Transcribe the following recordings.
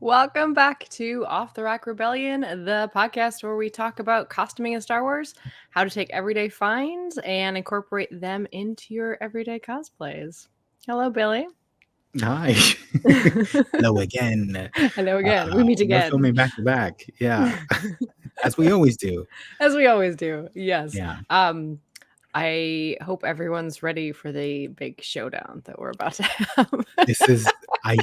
Welcome back to Off the Rack Rebellion, the podcast where we talk about costuming in Star Wars, how to take everyday finds and incorporate them into your everyday cosplays. Hello, Billy. Hi. Hello again. Hello again. We meet We're again. filming back to back. Yeah. As we always do. As we always do. Yes. Yeah. I hope everyone's ready for the big showdown that we're about to have. This is, I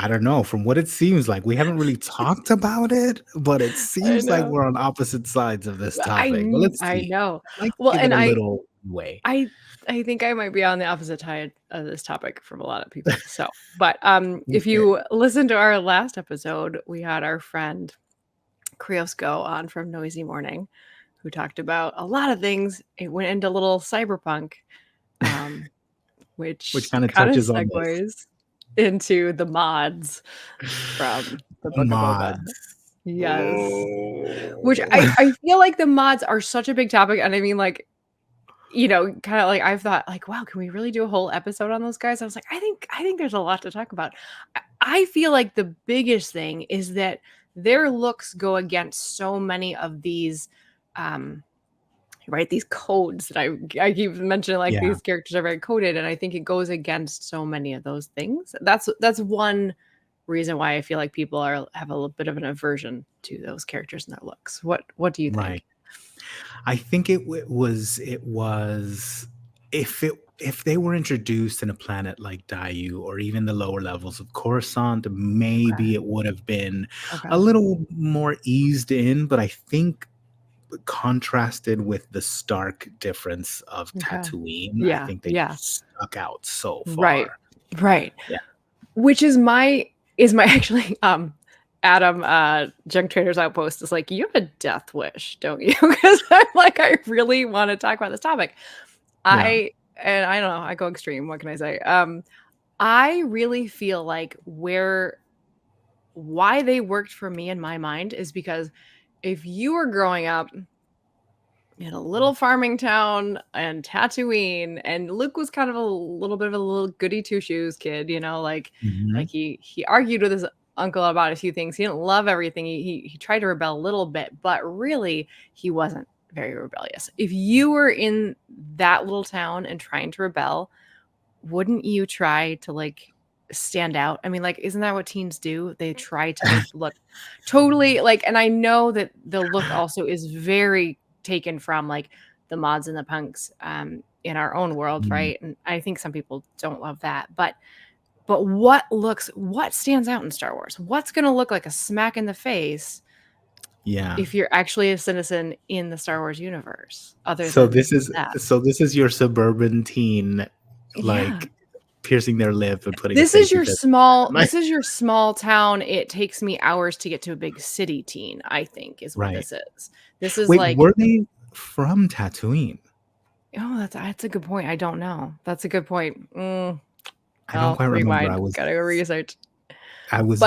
don't know, from what it seems like, we haven't really talked about it, but it seems like we're on opposite sides of this topic. But let's I see. know. I'd like to Well, give and it a little way. I think I might be on the opposite side of this topic from a lot of people. So, but if you listen to our last episode, we had our friend Kriosco on from Noisy Morning, who talked about a lot of things. It went into a little cyberpunk, which kind of touches on segues into the mods from the Book of Boba. Yes. Oh. Which I feel like the mods are such a big topic. And I mean, like, you know, kind of like I've thought, like, wow, can we really do a whole episode on those guys? I was like, I think there's a lot to talk about. I feel like the biggest thing is that their looks go against so many of these right, these codes that I keep mentioning, like these characters are very coded, and I think it goes against so many of those things. That's one reason why I feel like people have a little bit of an aversion to those characters and their looks. What do you think? Right. I think it was if they were introduced in a planet like Dayu or even the lower levels of Coruscant, maybe it would have been a little more eased in, but I think contrasted with the stark difference of Tatooine, I think they stuck out so far. Right. Yeah. Which is my actually Adam Junk Traders Outpost is like, you have a death wish, don't you? Because I'm like, I really want to talk about this topic. I don't know, I go extreme. What can I say? I really feel like why they worked for me in my mind is because if you were growing up in a little farming town and Tatooine, and Luke was kind of a little bit of a little goody two shoes kid, you know, like he argued with his uncle about a few things. He didn't love everything. He tried to rebel a little bit, but really he wasn't very rebellious. If you were in that little town and trying to rebel, wouldn't you try to like stand out? I mean, like, isn't that what teens do? They try to look totally like, and I know that the look also is very taken from like the mods and the punks in our own world, right? And I think some people don't love that, but what stands out in Star Wars? What's going to look like a smack in the face? Yeah. If you're actually a citizen in the Star Wars universe, this is your suburban teen, like piercing their lip and putting. This is your small town. It takes me hours to get to a big city teen, I think, is what this is. This is like. Were they from Tatooine? Oh, that's a good point. I don't know. That's a good point. I don't quite remember. Gotta go research. I was.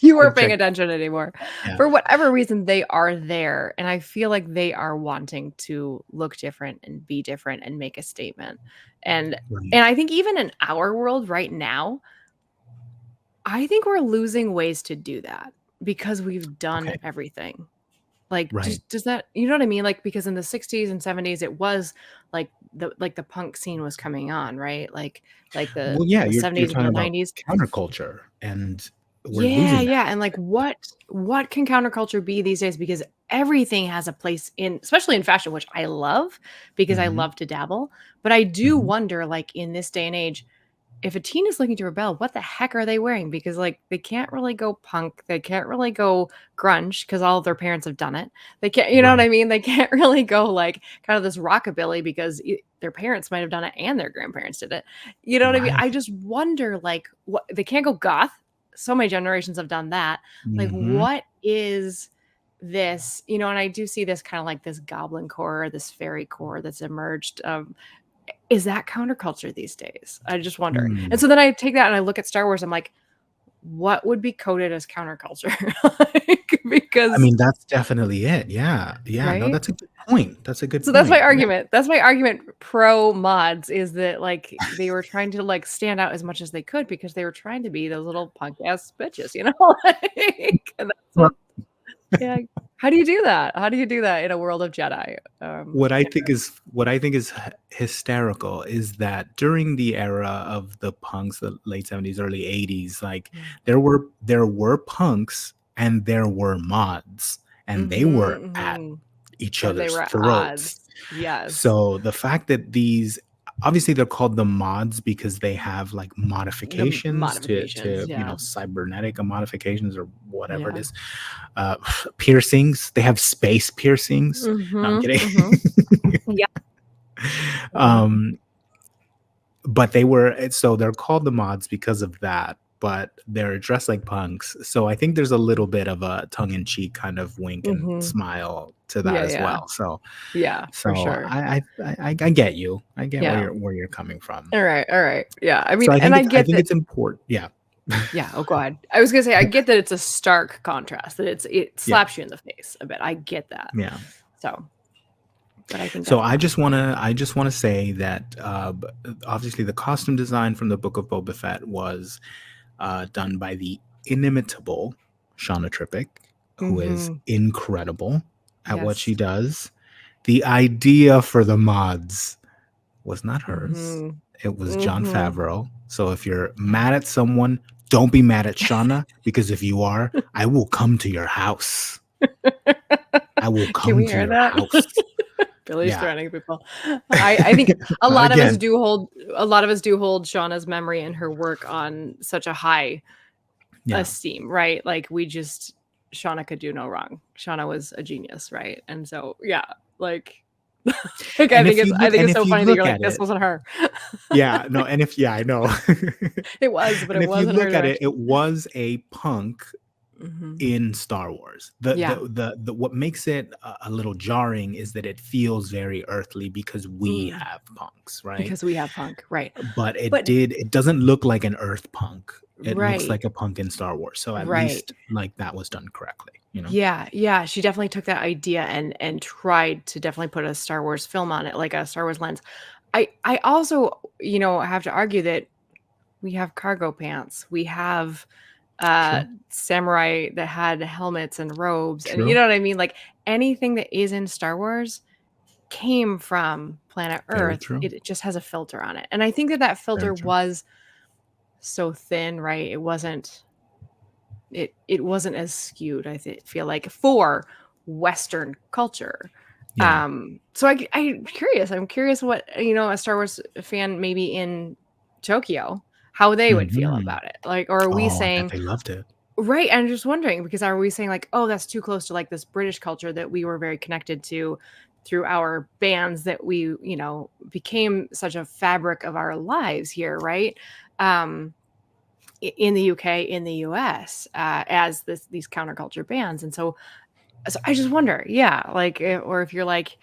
You weren't paying attention anymore. Yeah. For whatever reason, they are there, and I feel like they are wanting to look different and be different and make a statement. And I think even in our world right now, I think we're losing ways to do that because we've done everything. Like, does that, you know what I mean? Like, because in the 60s and 70s, it was like the punk scene was coming on, right? Like the 70s and the 90s. Counterculture, and we're losing that. And like, what can counterculture be these days? Because everything has a place especially in fashion, which I love because I love to dabble. But I do wonder, like, in this day and age, if a teen is looking to rebel, what the heck are they wearing? Because like they can't really go punk, they can't really go grunge because all of their parents have done it. They can't, you know what I mean? They can't really go like kind of this rockabilly because their parents might have done it and their grandparents did it. You know what I mean? I just wonder, like, what they can't go goth. So many generations have done that. Like, what is this? You know, and I do see this kind of like this goblin core, this fairy core that's emerged. Is that counterculture these days? I just wonder. And so then I take that and I look at Star Wars. I'm like, what would be coded as counterculture? Like, I because mean, that's definitely it. Yeah. Yeah. No, right? that's a good point. That's a good So that's my point. Yeah. argument. That's my argument pro mods is that like they were trying to like stand out as much as they could because they were trying to be those little punk ass bitches, you know? Like, and that's Well, what yeah. How do you do that? How do you do that in a world of Jedi? what I think is hysterical is that during the era of the punks, the late 70s, early 80s, like Yeah. there were punks and there were mods, and they were Mhm, at mhm. each And they other's were at throats. odds. Yes. So the fact that these, obviously they're called the mods because they have like The modifications modifications, to yeah. cybernetic modifications or whatever it Yeah. is. uh Piercings, they have space piercings. No, I'm Mhm, kidding. mhm. Yeah. Mhm. um but they were, so they're called the mods because of that, but they're dressed like punks. So I think there's a little bit of a tongue-in-cheek kind of wink and Mhm. smile to that Yeah, as yeah. well. So Yeah, for sure. I get you. I get Yeah. where you're coming from. Alright, alright. Yeah, I So mean, and I I get think that it's important. Yeah. yeah, oh, go ahead. I was gonna say, I get that it's a stark contrast, that it Yeah. slaps you in the face a bit. I get that. Yeah. So, but I think So that's fine. I just wanna say that obviously the costume design from the Book of Boba Fett was done by the inimitable Shauna Trippick, who is Mhm. incredible at what she Yes. does. The idea for the mods was not hers. Mhm. It was Jon Mhm. Favreau. So if you're Yeah. mad at someone, don't be mad at Shauna, because if you are, I will come to your house. I will Can come we to hear your that? house. Billy's Yeah. threatening people. I think a Not lot of us again. do hold Shauna's memory and her work on such a high Yeah. esteem, right? Like we just Shauna could do no wrong. Shauna was a genius, right? And so yeah, like like And I think it's so if you funny that you're look like, at this it, wasn't her. yeah, no, and if, yeah, I know. It was, but And it if you wasn't her look at it, direction. it was a punk Mhm. in Star Wars. Yeah. The what makes it a little jarring is that it feels very earthly because we Mm. have punks, right? Because we have punk, right. But But it doesn't look like an Earth punk. It looks right, like a punk in Star Wars. So at right. least like that was done correctly, you know? Yeah, yeah, she definitely took that idea and tried to definitely put a Star Wars film on it, like a Star Wars lens. I also, have to argue that we have cargo pants. We have True. samurai that had helmets and robes and you True. know what I mean? Like anything that is in Star Wars came from planet Very Earth. true. It just has a filter on it. And I think that that Very filter true. was so thin, right? It wasn't as skewed, feel like, for Western culture. Yeah. So I'm curious. I'm curious what, a Star Wars fan maybe in Tokyo, how they would feel Mhm. about it. Like, or are we Oh, I bet saying they loved it. right, I'm just wondering because are we saying like, "Oh, that's too close to like this British culture that we were very connected to through our bands that we, became such a fabric of our lives here," right? Um in the UK, in the US, as these counterculture bands, and so I just wonder, yeah, like, or if you're like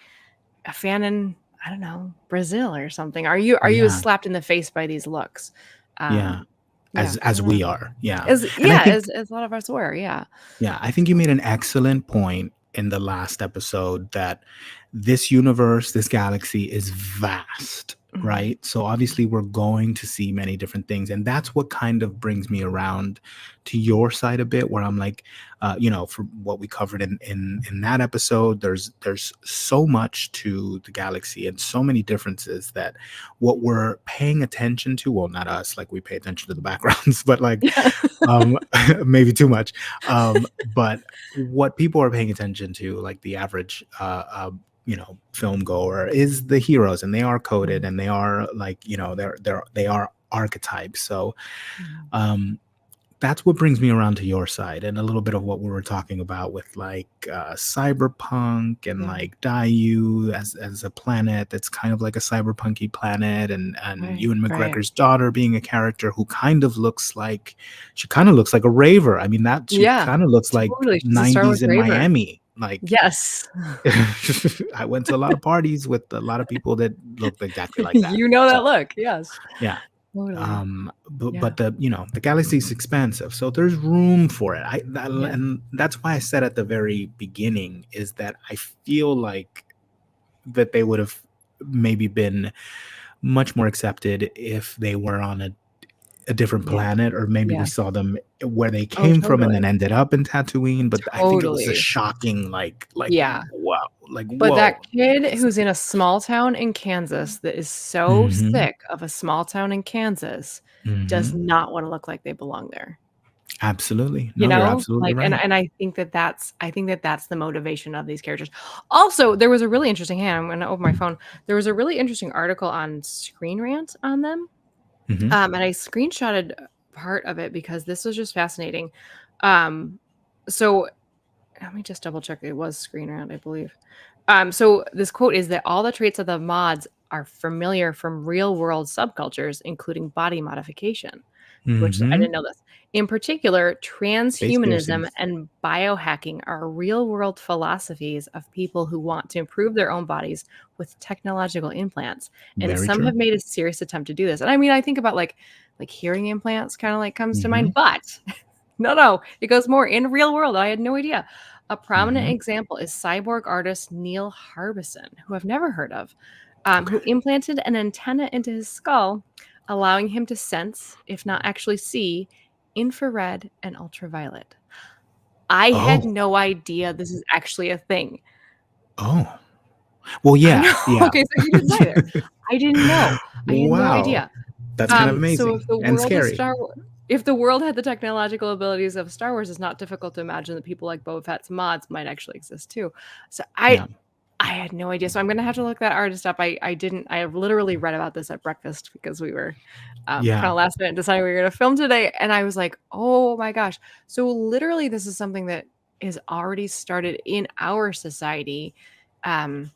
a fan in I don't know Brazil or something, are you as Yeah. slapped in the face by these looks? Yeah. Um, yeah, I As don't we know. are. Yeah. As And I yeah, think, as a lot of us were, yeah. yeah, I think you made an excellent point in the last episode that this universe, this galaxy is vast, Mhm. right? So obviously we're going to see many different things. And that's what kind of brings me around to your side a bit, where I'm like, for what we covered in that episode, there's so much to the galaxy and so many differences that what we're paying attention to, well, not us, like we pay attention to the backgrounds, but like Yeah. um maybe too much. But what people are paying attention to, like the average film goer, is the heroes, and they are coded, Mhm. and they are like, they are archetypes. So Mhm. um that's what brings me around to your side, and a little bit of what we were talking about with like cyberpunk and Yeah. like Dayu as a planet that's kind of like a cyberpunky planet, and Right, Ewan right. McGregor's daughter being a character who kind of looks like, she kind of looks like a raver. I mean, that she Yeah, kind of looks like totally, she's a Star Wars 90s in raver. Miami. Like, Yes. I went to a lot of parties with a lot of people that looked exactly like that. You know So that look, yes. yeah. Totally. But Yeah. the galaxy is expansive, so there's room for it. Yeah. And that's why I said at the very beginning is that I feel like that they would have maybe been much more accepted if they were on a different Yeah. planet, or maybe we Yeah. saw them where they Oh, came from and then totally. ended up in Tatooine. But I think it was a Totally. shocking, Yeah. wow, like But that whoa. kid who's in a small town in Kansas that is so Hmm. sick of a small town in Kansas does Hmm. not wanna look like they belong there. Absolutely. You No, you're know? absolutely Like, and right. and I think that that's the motivation of these characters. Also, there was a really interesting I'm gonna open my phone. There was a really interesting article on Screen Rant on them, Hmm. and I screenshotted part of it because this was just fascinating. Um, so let me just double check. It was Screen Rant, I believe. So this quote is that all the traits of the mods are familiar from real world subcultures, including body modification, which I Hmm. didn't know this. In particular, Face transhumanism piercings. and biohacking are real world philosophies of people who want to improve their own bodies with technological implants. And Very some have true. made a serious attempt to do this. And I mean, I think about like hearing implants kind of like comes to Hmm. mind, but no, it goes more in real world. I had no idea. A prominent Hmm. example is cyborg artist Neil Harbison, who I've never heard of, who Okay. implanted an antenna into his skull, allowing him to sense, if not actually see, infrared and ultraviolet. I had Oh. no idea this is actually a thing. Oh. Well, I yeah, know. yeah. Okay, so you didn't either. I didn't know. I had no Wow. idea. That's kind of So amazing and scary. if the world had the technological abilities of Star Wars, it's not difficult to imagine that people like Boba Fett's mods might actually exist too. So Yeah. I had no idea. So I'm gonna have to look that artist up. I didn't. I literally read about this at breakfast because we were kind Yeah. of last minute deciding we were gonna film today, and I was like, oh my gosh. So literally, this is something that is already started in our society. Um,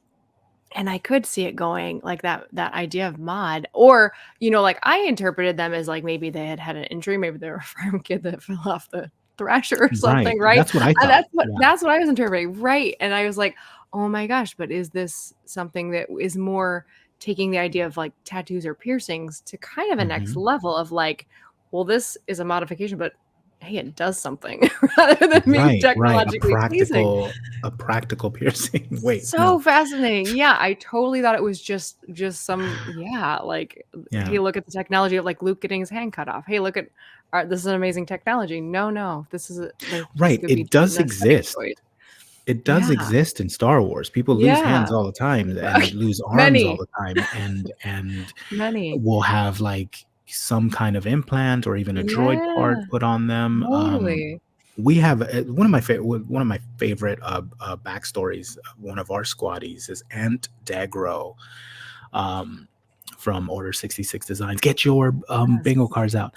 and I could see it going like that idea of mod, or, like I interpreted them as like maybe they had an injury, maybe they were a farm kid that fell off the thrasher or Right. something, right? That's what I And thought. Yeah. that's what I was interpreting, right? And I was like, "Oh my gosh, but is this something that is more taking the idea of like tattoos or piercings to kind of a next Mhm. level of like, well, this is a modification, but hey, it does something rather than being Right, right. technologically pleasing." A practical piercing. Wait, So no. fascinating. Yeah, I totally thought it was just some like, Yeah. "Hey, look at the technology of, like, Luke getting his hand cut off. Hey, look at this is an amazing technology." No, this is this Right, could be it just does an aesthetic exist. choice. It does Yeah, exist in Star Wars. People lose yeah. hands all the time and lose arms all Many, the time, and many. will have, like, some kind of implant or even a droid part Yeah, put on them. totally. We have, one of my favorite, backstories of one of our squaddies is Aunt Dagro, um, from Order 66 Designs. Get your, bingo Yes. cards out.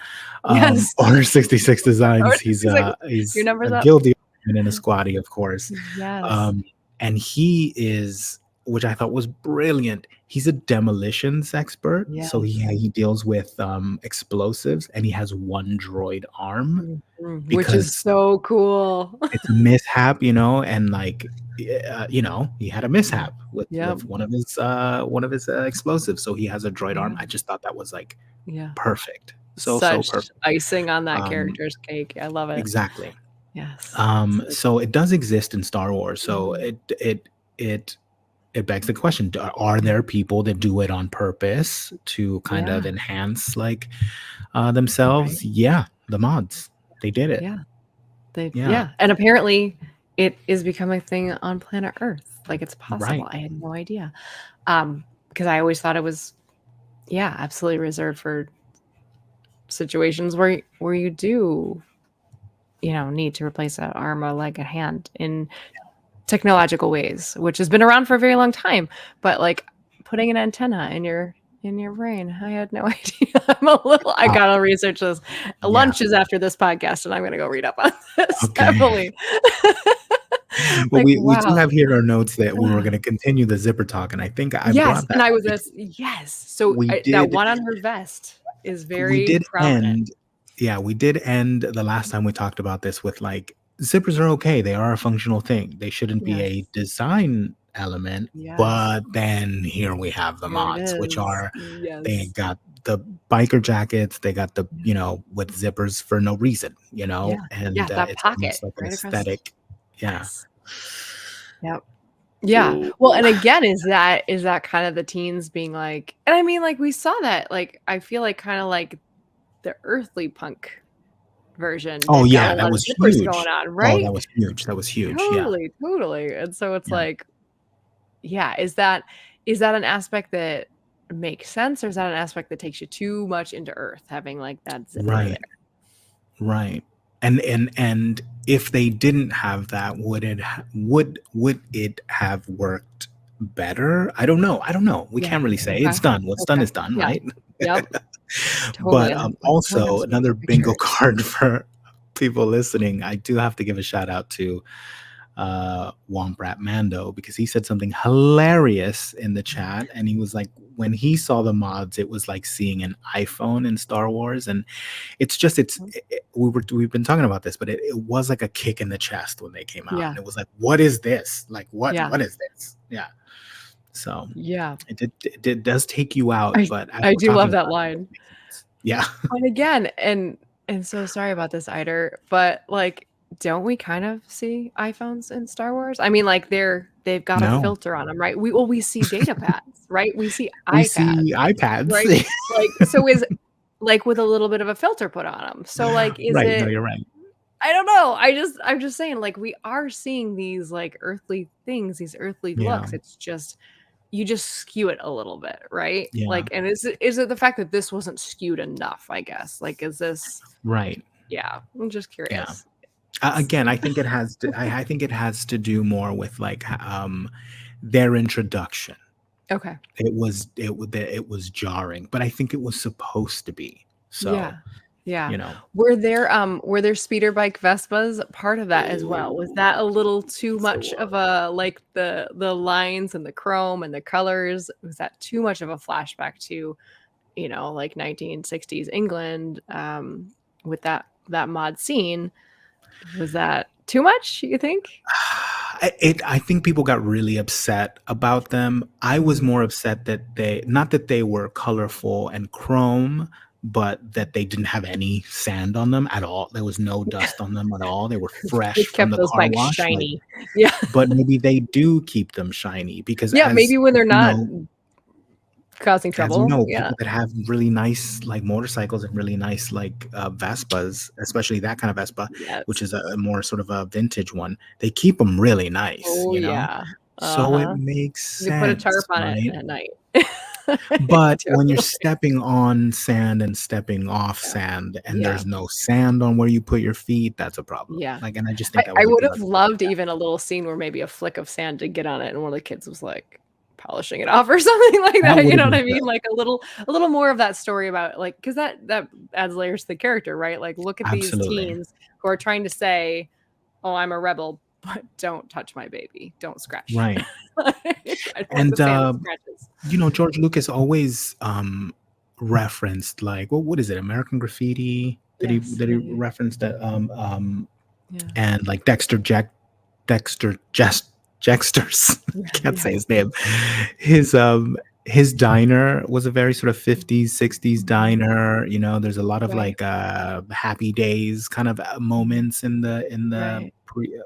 Yes. Order 66 Or Designs, just he's like, "Your he's a number's up." guilty and in a squatty, of course. Yes. Um, and he is, which I thought was brilliant, he's a demolitions expert, so Yes. he deals with, explosives, and he has one droid arm Mhm, which is because so cool. it's a mishap, and, like, he had a Yeah. mishap Yep. with one of his, explosives, so he has a droid arm. Yeah, I just thought that was, like, yeah. perfect. So Such perfect. icing on that Um, character's cake. I love it. exactly. Yes. So So it does exist in Star Wars, so mhm, it it begs the question, are yeah, there people that do it on purpose to kind of yeah, enhance, like, right, themselves? Yeah, the mods. They did it. yeah, Yeah, and apparently it is becoming a thing on planet Earth, like, it's possible, right. I had no idea, because I always thought it was, yeah, absolutely reserved for situations where you do, need to replace an arm, a leg, a hand in technological ways, which has been around for a very long time, but, like, putting an antenna in your brain, I had no idea. I Wow. gotta research this. Yeah. Lunch is after this podcast, and I'm gonna go read up on this Okay. heavily. Well, Like, we do wow. have here our notes that we were Yeah. gonna continue the zipper talk, and I think I Yes, brought and that I up was because yes. So, we that did one on her vest is we very did prominent. end yeah, we did end the last time we talked about this with, like, zippers are okay, they are a functional thing. They shouldn't be a Yes. design, element. Yes. But then here we have the Here it mods, which is. are they Yes. got the biker jackets, they got the, Yeah. with zippers for no reason, Yeah. Yeah, and that it's pocket almost like an right across. aesthetic. Yeah. Yes. Yep. Yeah. Ooh. Well, and again, is that kind of the teens being like, and I mean, like, we saw that, like, I feel like kinda like the earthly punk version Oh, did got a yeah, that lot of was zippers going huge. on, Oh, right? that was huge, that was huge, yeah, Totally, totally, and so it's yeah. like, yeah, is that an aspect that makes sense, or is that an aspect that takes you too much into earth, having, like, that zipper there? Right, right. And if they didn't have that, would it have worked better? I don't know. We Yeah. can't really say. Okay. It's done. What's done Okay. is done, Yeah. right? Yep. Totally, But, and then when also those another bingo pictures. card for people listening, I do have to give a shout out to Wombrat Mando because he said something hilarious in the chat, and he was like, when he saw the mods, it was like seeing an iPhone in Star Wars, and it's just Mhm. we've been talking about this, but it was like a kick in the chest when they came out, Yeah. and it was like, what is this? Like, Yeah. what is this? Yeah. So Yeah. it does take you out, I but as I we're do love talking that about it, it line. makes sense. Yeah. And again, and so sorry about this, Eider, but, like, don't we kind of see iPhones in Star Wars? I mean, like, they've got a No, filter on them, right? We see data pads, right? We see we iPads, see right? iPads. Like, so is like, with a little bit of a filter put on them. So, like, is Right. No, it you're right. I don't know. I'm just saying, like, we are seeing these, like, earthly things, these earthly Yeah. looks. It's just you just skew it a little bit, right? Yeah. Like, and is it the fact that this wasn't skewed enough, I guess? Like, is this Right. yeah, I'm just Yeah. curious. It's Again, I think it has to. I think it has to do more with like their introduction. okay. It was jarring, but I think it was supposed to be. So Yeah. Yeah. you know. Were there speeder bike Vespas part of that as well? Was Oh, that a little too yes, it much of was. a like the lines and the chrome and the colors? Was that too much of a flashback to, like 1960s England, with that mod scene? Was that too much, you think? I think people got really upset about them. I was Mhm. more upset that not that they were colorful and chrome, but that they didn't have any sand on them at all. There was no dust on them at all. They were They fresh from kept the those car bikes wash. Like, shiny. Yeah. but maybe they do keep them shiny because Yeah, maybe when they're not causing as you trouble. know, Yeah. people that have really nice like motorcycles and really nice like Vespas, especially that kind of Vespa, which is Yes. a more sort of a vintage one, they keep them really nice, Oh, yeah. So it Uh-huh. makes They put a tarp sense, on it right? at night. But when you're Totally. stepping on sand and stepping off Yeah. sand and Yeah. there's no sand on where you put your feet, that's a problem. Yeah. Like, and I just I think that I was a would big have upset. loved even a little scene where maybe a flick of sand did get on it and one of the kids was, like, polishing it off or something like That that, would you have know what been I mean? good. Like, a little more of that story about, like, because that adds layers to the character, right? Like, look at these Absolutely. teens who are trying to say, "Oh, I'm a rebel, but don't touch my baby. Don't scratch." Right. Like, I don't like the And sand that scratches. George Lucas always referenced like what is it, American Graffiti that he Yes. that he Yeah, yeah. referenced that Yeah. and like Dexter Jexter's Yeah, I can't yeah. say his name. His his diner was a very sort of 50s, 60s Mhm. diner. There's a lot of Right. like happy days kind of Mhm. moments in the Right.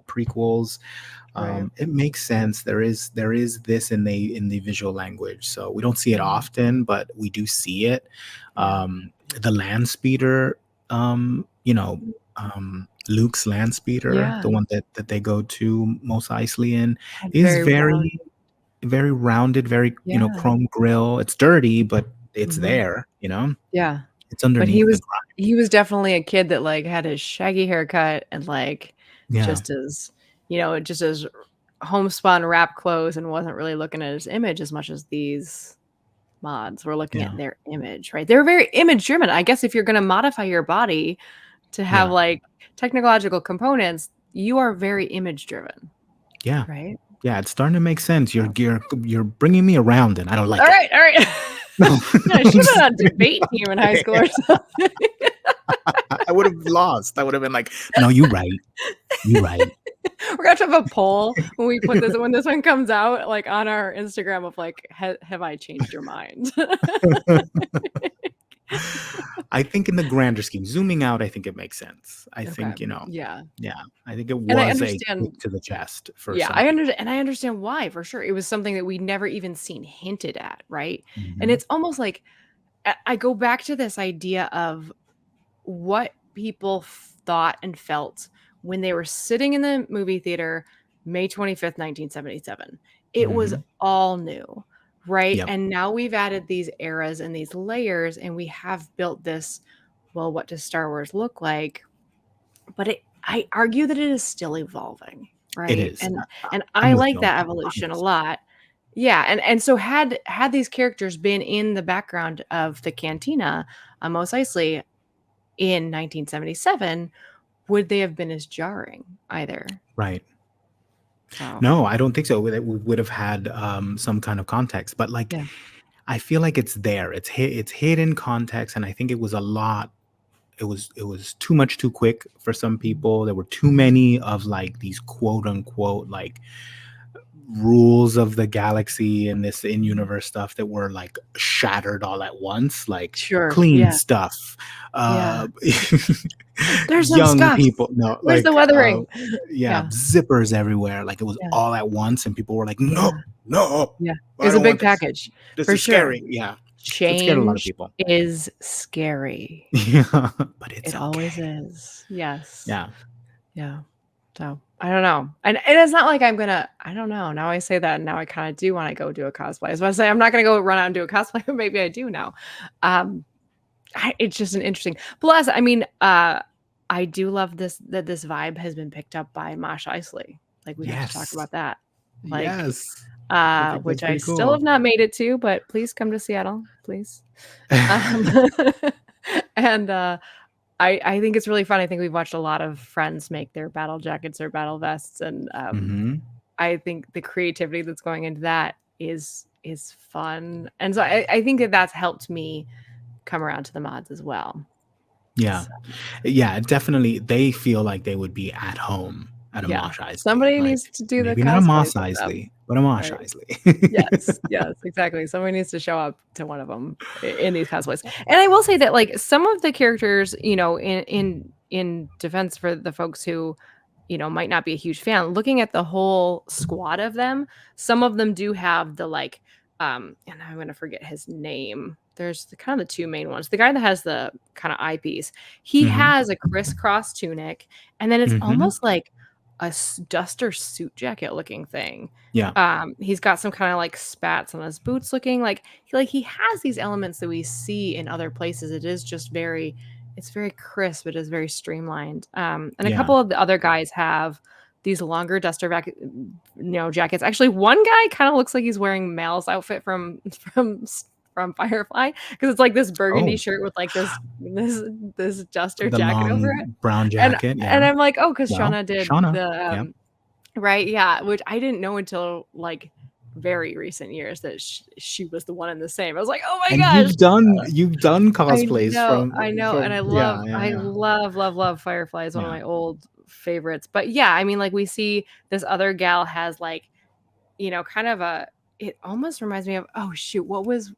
prequels. Right. It makes sense. There is this in the visual language, so we don't see it Mhm. often, but we do see it. Yeah. The land speeder, Luke's land speeder, Yeah. the one that they go to Mos Eisley in, And is very round. very very rounded, very Yeah. chrome grill. It's dirty, but it's Mhm. there. Yeah. It's But underneath the grind. he was definitely a kid that, like, had his shaggy haircut and, like, Yeah, just as just as homespun rap clothes and wasn't really looking at his image as much as these mods were looking yeah, at their image, right? They were very image driven. I guess if you're gonna modify your body to have, yeah, like, technological components, you are very image driven, yeah. right? Yeah, it's starting to make sense. Yeah. You're bringing me around, and I don't like it. All right. No, Yeah, I I'm should have been just on kidding. debate team in high school or something. I would have lost. I would have been like, "No, you right. You right." We're gonna have a poll when we put this when this one comes out, like on our Instagram of like, have I changed your mind? I think in the grander scheme, zooming out, I think it makes sense. I Okay. think, Yeah. yeah, I think it And I was a understand. kick to the chest for Yeah, some people. I understand why, for sure. It was something that we never even seen hinted at, right? And Mhm. it's almost like I go back to this idea of what people thought and felt when they were sitting in the movie theater May 25th, 1977. It was Mhm. all new, right? Yep. And now we've added these eras and these layers, and we have built this, well, what does Star Wars look like? But I argue that it is still evolving, It right? is. And I'm I with like you on that that evolution a 100%. lot. Yeah, and so had these characters been in the background of the cantina on Mos Eisley in 1977, would they have been as jarring either? Right. So, No, I don't think so. We would have had, some kind of context, but, like, yeah. I feel like it's there. It's hidden context, and I think it was a lot. It was too much too quick for some Mhm. people. There were too many of, like, these quote unquote, like, rules of the galaxy and this Mhm. in-universe stuff that were, like, shattered all at once, like Sure, clean yeah, stuff, yeah. uh, There's no young stuff. people no, Where's the like, weathering? yeah, Yeah, zippers everywhere, like, it was yeah, all at once, and people were like, "No, yeah, no, yeah. It I was a don't want big this. package, This for is sure. scary." Yeah, it scared a lot of Change people. is scary. Yeah, but it's It always okay. is. Yes. Yeah. Yeah. So, I don't know. And it's not like I'm gonna I don't know. Now I say that, and now I kinda do wanna go do a cosplay. I was about to say I'm not gonna go run out and do a cosplay, but maybe I do now. Um, it's just an interesting plus, I mean, I do love this vibe has been picked up by Mos Eisley. Like, we have to talk Yes. about that. Like, Yes. I think that's which I pretty still have cool. not made it to, but please come to Seattle, please. Um, and, I think it's really fun. I think we've watched a lot of friends make their battle jackets or battle vests, and, Mhm. I think the creativity that's going into that is fun, and so I think that that's helped me come around to the mods as well. Yeah. So, Yeah, definitely, they feel like they would be at home at a yeah, Mos Eisley, somebody like, needs to do the maybe not a cosplays Mos with them, Eisley, but a Mosh right? Eisley. Yes, yes, exactly. Somebody needs to show up to one of them in these cosplays. And I will say that, like, some of the characters, in defense for the folks who, might not be a huge fan, looking at the whole squad of them, some of them do have the, like, and I'm gonna forget his name. There's the kind of the 2 main ones. The guy that has the kinda eyepiece, he Mhm. has a crisscross tunic, and then it's Mhm. almost like a duster suit jacket looking thing. Yeah. He's got some kinda, like, spats on his boots looking like he has these elements that we see in other places. It is just very it's very crisp, it is very streamlined, and a Yeah. couple of the other guys have these longer jackets. Actually, one guy kinda looks like he's wearing Mal's outfit from Firefly, because it's, like, this burgundy Oh, shirt with, like, this duster the jacket over it, long brown and jacket, yeah. and I'm like, "Oh, because Well, Shauna did Shauna. the, Yep. right, yeah, which I didn't know until, like, very recent years that she was the one and the same. I was like, "Oh my And gosh." you've done cosplays I know, and from yeah, yeah, I yeah. love, love, love Firefly. It's one of Yeah. my old favorites. But yeah, I mean, like, we see this other gal has, like, kind of a it almost reminds me of oh shoot, what was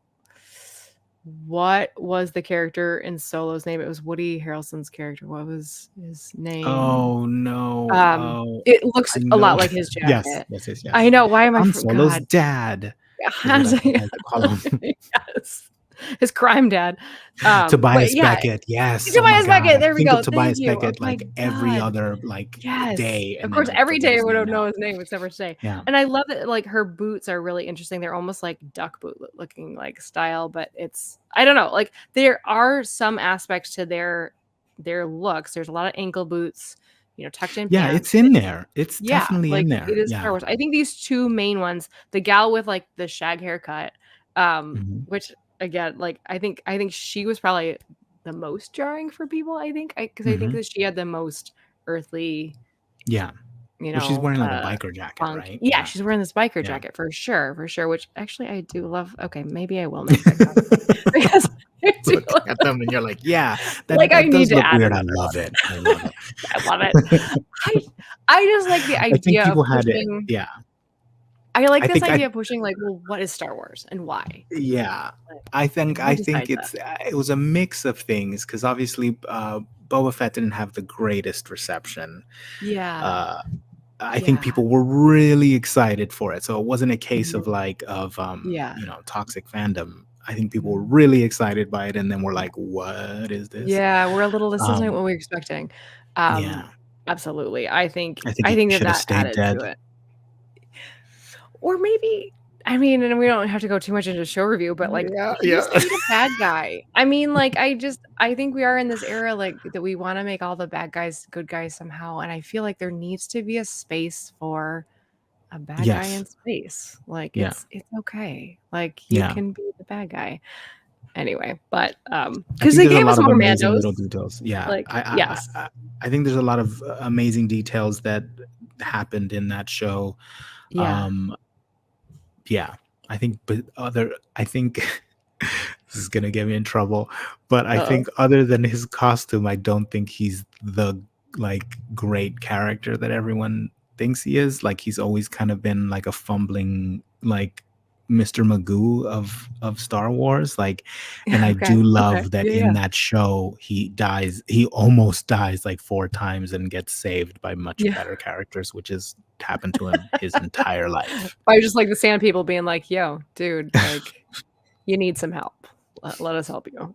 the character in Solo's name? It was Woody Harrelson's character. What was his name? Oh, no. Um, Oh, it looks I a know. lot like his Yes, jacket. yes, yes, I yes. know, why am I Han for Solo's God. dad is what I Honestly, like to call him. yes. His crime dad. But Tobias yeah, Beckett, yes, oh my Tobias god, Beckett, I there we think of go, thank Tobias you. Oh Beckett, my like, every god. other, like, Yes. day, Of and then course, I every forget day I his would name know now. his name except for today. Yeah. And I love that, like, her boots are really interesting. They're almost like duck boot looking, like, style, but it's I don't know, like, there are some aspects to their looks. There's a lot of ankle boots, tucked in Yeah, pants. it's in there. It's Yeah, definitely in like, it there. is Star Yeah. Wars. I think these 2 main ones, the gal with, like, the shag haircut, Mhm. which again, like, I think she was probably the most jarring for people, I think, because I think Mhm. that she had the most earthly Yeah. you Well, she's know, wearing, like, a biker jacket, punk. right? Yeah, Yeah. she's wearing this biker Yeah. jacket for sure, which actually I do love. Okay, maybe I will make that costume because I do Looking at them and you're like, "Yeah, that like, I that need does to look add weird. I another love one. it. I love it." I love it. I I just like the I think idea of people had it pushing yeah. I like I this think I idea of pushing, like, well, what is Star Wars and why? Yeah. Like, I think who I think decides that? it's it was a mix of things because obviously, Boba Fett didn't have the greatest reception. Yeah. Uh, I think Yeah. people were really excited for it, so it wasn't a case Mhm. of, like, Yeah. toxic fandom. I think people were Mhm. really excited by it and then were Yeah. like, "What is this?" Yeah, we're a little this isn't Um, what we're expecting. yeah. Absolutely. I think I think I he think that should have that stayed added to dead. it. Or maybe I mean, and we don't have to go too much into show review, but, like, Yeah, he yeah. needs to be the bad guy. I mean, like, I think we are in this era, like, that we wanna make all the bad guys good guys somehow, and I feel like there needs to be a space for a bad guy Yes. in space. Like, Yeah. it's okay. Like, you Yeah. can be the bad guy. Anyway, but, I because think they there's a gave us lot of more amazing Mandos, little details. Yeah, like yes. I think there's a lot of amazing details that happened in that show. Yeah. Um, yeah, I think this is gonna get me in trouble, but I Uh-oh. think other than his costume, I don't think he's the like great character that everyone thinks he is. Like he's always kind of been like a fumbling like Mr. Magoo of Star Wars. Like, and I Okay, do okay. love that Yeah, in yeah. that show he almost dies like 4 times and gets saved by much Yeah. better characters, which has happened to him his entire life. I just like the sand people being like, "Yo, dude, like, you need some help. Let us help you."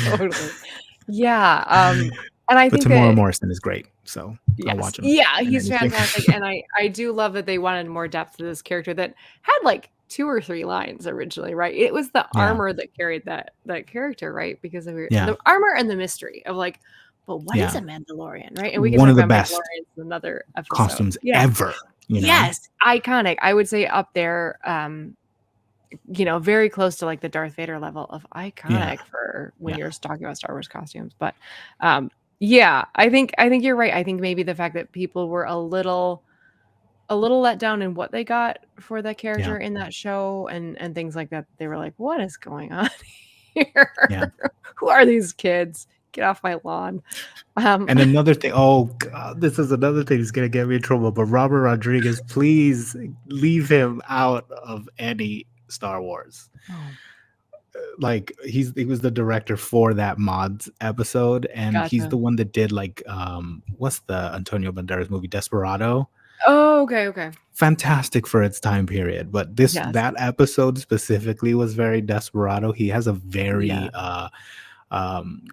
Totally. Yeah, and I But think Tamora that Morrison is great, so I'll yes. watch him Yeah, in he's anything. fantastic, and I do love that they wanted more depth to this character that had, like, 2 or 3 lines originally, right? It was the Yeah, armor that carried that character, right? Because of yeah, the armor and the mystery of, like, "But what is yeah. a Mandalorian?" Right? And we could One talk of the about best Mandalorians in another episode. costumes Yeah. ever, you know? Yes, iconic. I would say up there, very close to, like, the Darth Vader level of Yeah, iconic for when yeah, you're talking about Star Wars costumes, but, yeah, I think you're right. I think maybe the fact that people were a little let down in what they got for that yeah, character in that show and things like that. They were like, "What is going on here? yeah. Who are these kids? Get off my lawn." Um, And another thing oh god, this is another thing that's gonna get me in trouble, but Robert Rodriguez, please leave him out of any Star Wars. oh, Like, he was the director for that Mods episode, and he's gotcha. the one that did, like, what's the Antonio Banderas movie, Desperado? Oh, okay, okay. Fantastic for its time period, but Yes. that episode specifically was very Desperado. He has a Yeah. very,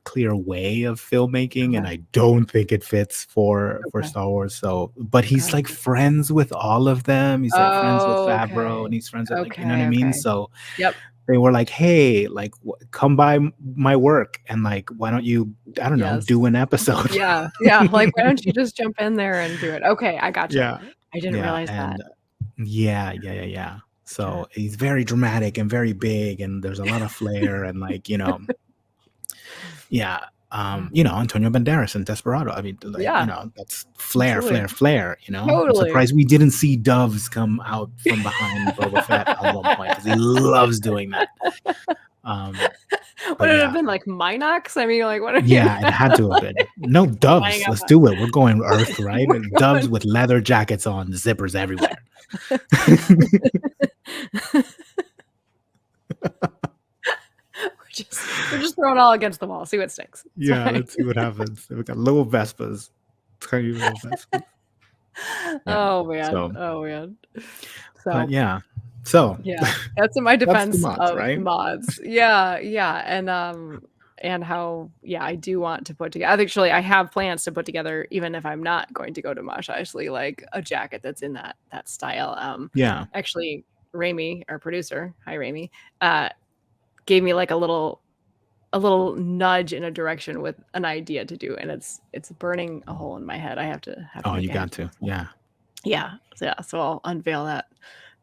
clear way of filmmaking, and Okay, I don't think it fits for okay. Star Wars, so but he's, like, Gotcha. friends with all of them. He's, like, friends with Oh, Favreau, okay. and he's friends with, like you know what I Okay, mean? okay. So Yep. they were like, "Hey, like, come by my work, and, like, why don't you, I don't know, Yes. do an episode?" Yeah, yeah, like, "Why don't you just jump in there and do it?" Okay, I gotcha. Yeah. I didn't Yeah, realize that. and yeah, yeah, yeah, yeah. Okay. So, he's very dramatic and very big, and there's a lot of flair and, like, yeah, Yeah. Antonio Banderas and Desperado. I mean, like, Yeah, that's flair, absolutely. flair, flair. I'm Totally. surprised we didn't see doves come out from behind Boba Fett at one point because he loves doing that. Um, Would but it have yeah. been, like, Minox? I mean, like, what are you Yeah, it had to have been. No flying doves, out let's do it. We're going Earth, right? we're Doves going with leather jackets on, zippers everywhere. we're just throwing it all against the wall, see what sticks. It's Yeah, fine. let's see what happens. We got little Vespas, tiny little Vespas. Yeah, Oh, man. so Oh, man. but So yeah. So, yeah, that's in my that's the defense mods, of right? the mods. Yeah, yeah, and how yeah, I do want to put together actually, I have plans to put together, even if I'm not going to go to Mosh, actually, like, a jacket that's in that style. Yeah. Actually, Raimi, our producer, hi, Raimi, uh, gave me, like, a little nudge in a direction with an idea to do, and it's burning a hole in my head. I have to Oh, make you it got happen. to. Yeah. So I'll unveil that.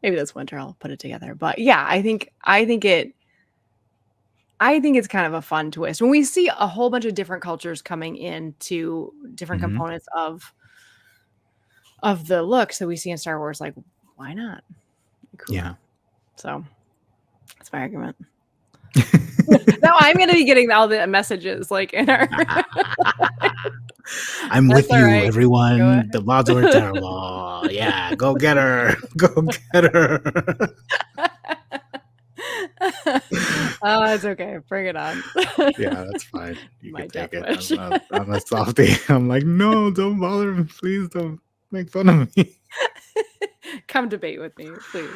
Maybe this winter I'll put it together. But yeah, I think it's kind of a fun twist. When we see a whole bunch of different cultures coming into different Mhm. components of of the looks that we see in Star Wars. Like, why not? Cool. Yeah. So that's my argument. Now I'm going to be getting all the messages like in our. I'm with you, right. everyone. The mods were terrible. Yeah, go get her. Go get her. Oh, it's okay. Bring it on. Yeah, that's fine. You My can take death it. I'm a softie. I'm like, no, don't bother me. Please don't make fun of me. Come debate with me, please.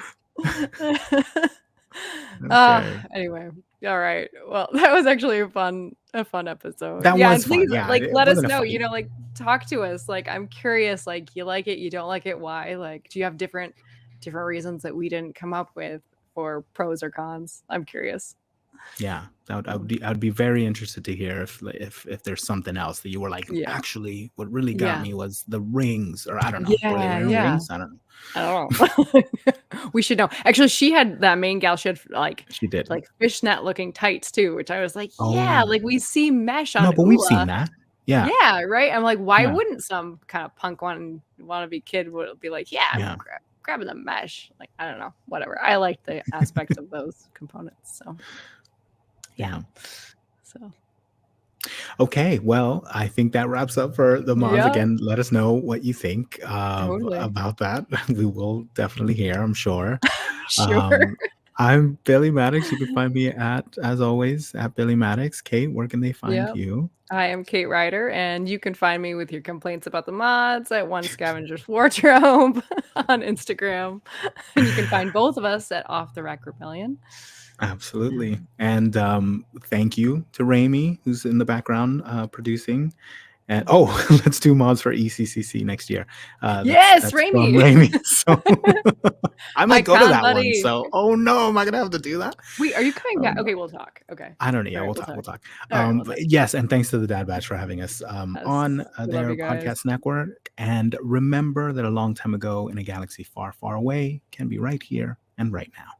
Okay. Anyway, all right. Well, that was actually a fun episode. That Yeah, was and please, fun. Yeah, like, it let us wasn't a know. fight. You know, like, talk to us. Like, I'm curious. Like, you like it, you don't like it, why? Like, do you have different reasons that we didn't come up with for pros or cons? I'm curious. Yeah, I would be very interested to hear if there's something else that you were like, Yeah. actually, what really got Yeah. me was the rings, or I don't know. Were they Yeah, wearing yeah. rings? I don't know. I don't know. We should know. Actually, she had that main gal. She had She did. like fishnet looking tights too, which I was like, yeah, Oh. like we see mesh on No, but we've seen Ula. that. Yeah. Yeah, right. I'm like, why Yeah. wouldn't some kind of punk wannabe kid would be like, yeah, Yeah. I'm grabbing the mesh. Like, I don't know, whatever. I like the aspects of those components. So yeah. So Okay, well, I think that wraps up for the mods. Yeah. Again, let us know what you think Totally. about that. We will definitely hear, I'm sure. Sure. I'm Billy Maddox. You can find me as always, at Billy Maddox. Kate, where can they find you? I am Kate Ryder, and you can find me with your complaints about the mods at One Scavenger's Wardrobe on Instagram. And you can find both of us at Off the Rack Rebellion. Absolutely. And thank you to Rami, who's in the background producing. And let's do mods for ECCC next year. Yes, Rami. Rami. So I might go to that buddy. one. So, oh no, am I gonna have to do that? Wait, are you coming back? Okay, we'll talk. Okay. I don't know. Yeah, All right, we'll talk. Right, Yes, and thanks to the Dad Batch for having us on their podcast network. And remember that a long time ago in a galaxy far, far away can be right here and right now.